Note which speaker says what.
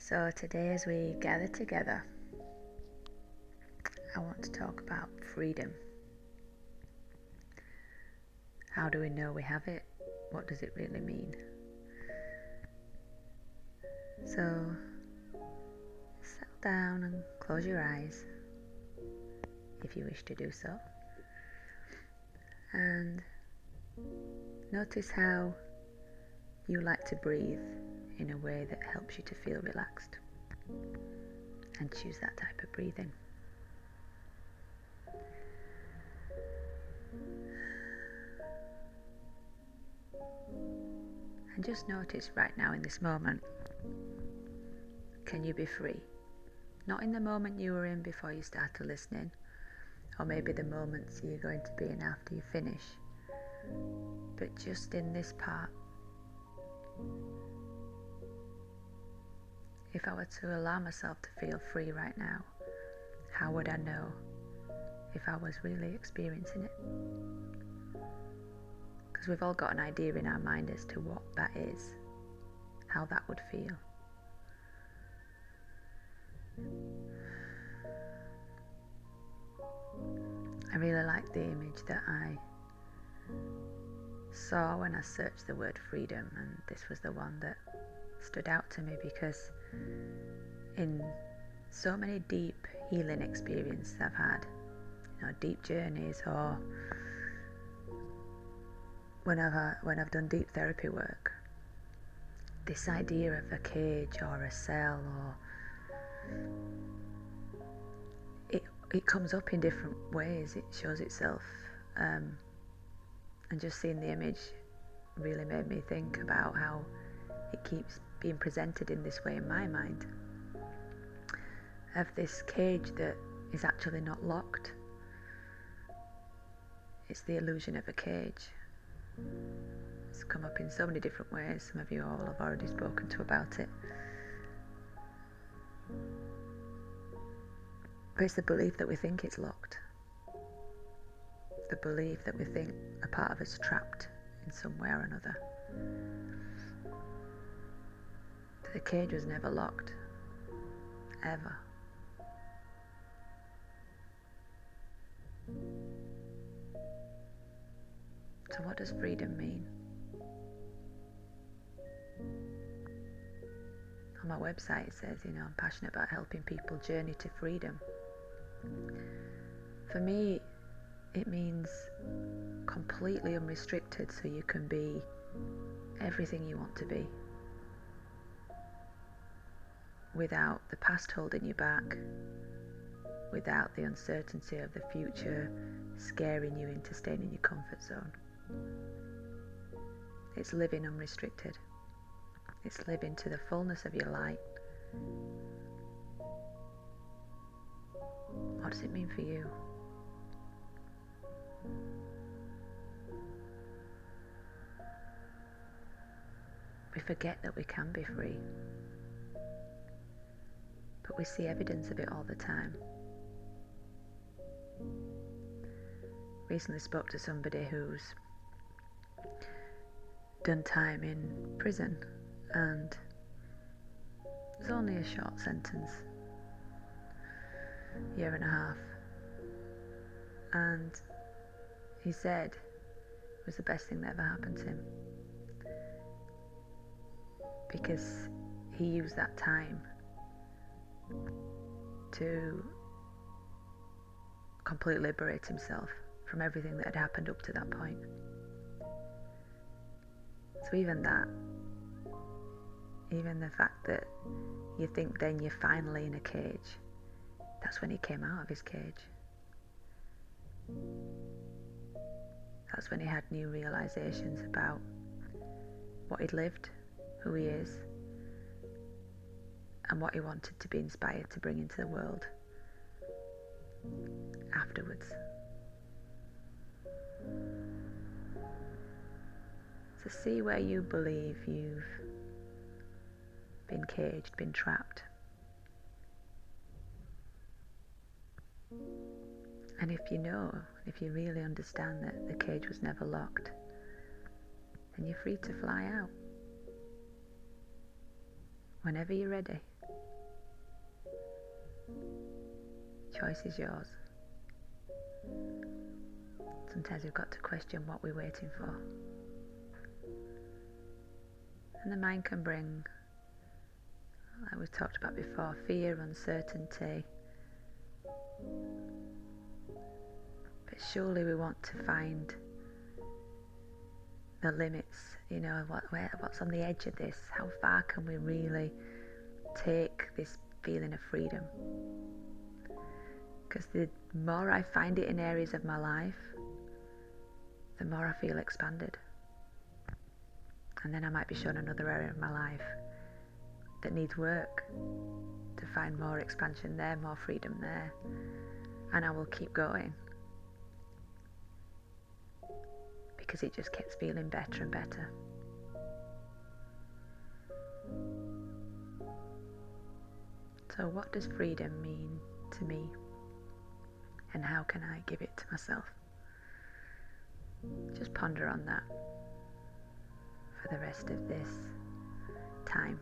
Speaker 1: So today, as we gather together, I want to talk about freedom. How do we know we have it? What does it really mean? So settle down and close your eyes if you wish to do so, and notice how you like to breathe in a way that helps you to feel relaxed, and choose that type of breathing. And just notice right now in this moment, can you be free? Not in the moment you were in before you started listening, or maybe the moments you're going to be in after you finish, but just in this part. If I were to allow myself to feel free right now, how would I know if I was really experiencing it? Because we've all got an idea in our mind as to what that is, how that would feel. I really like the image that I saw when I searched the word freedom, and this was the one that stood out to me because in so many deep healing experiences I've had, deep journeys, or when I've done deep therapy work, this idea of a cage or a cell, or it comes up in different ways. It shows itself, and just seeing the image really made me think about how it keeps being presented in this way in my mind, of this cage that is actually not locked. It's the illusion of a cage. It's come up in so many different ways. Some of you all have already spoken to about it. But it's the belief that we think it's locked. The belief that we think a part of us is trapped in some way or another. But the cage was never locked. Ever. So what does freedom mean? On my website it says, I'm passionate about helping people journey to freedom. For me, it means completely unrestricted, so you can be everything you want to be, without the past holding you back, without the uncertainty of the future scaring you into staying in your comfort zone. It's living unrestricted. It's living to the fullness of your light. What does it mean for you? We forget that we can be free, but we see evidence of it all the time. Recently spoke to somebody who's done time in prison, and it's only a short sentence, 1.5 years, and he said it was the best thing that ever happened to him, because he used that time to completely liberate himself from everything that had happened up to that point. So even the fact that you think then you're finally in a cage, that's when he came out of his cage. That's when he had new realizations about what he'd lived, who he is, and what he wanted to be inspired to bring into the world afterwards. So see where you believe you've been caged, been trapped. And if you really understand that the cage was never locked, then you're free to fly out. Whenever you're ready. Choice is yours. Sometimes we've got to question what we're waiting for. And the mind can bring, like we've talked about before, fear, uncertainty. But surely we want to find the limits, what's on the edge of this? How far can we really take this feeling of freedom? Because the more I find it in areas of my life, the more I feel expanded. And then I might be shown another area of my life that needs work to find more expansion there, more freedom there. And I will keep going. Because it just gets feeling better and better. So what does freedom mean to me? And how can I give it to myself? Just ponder on that for the rest of this time.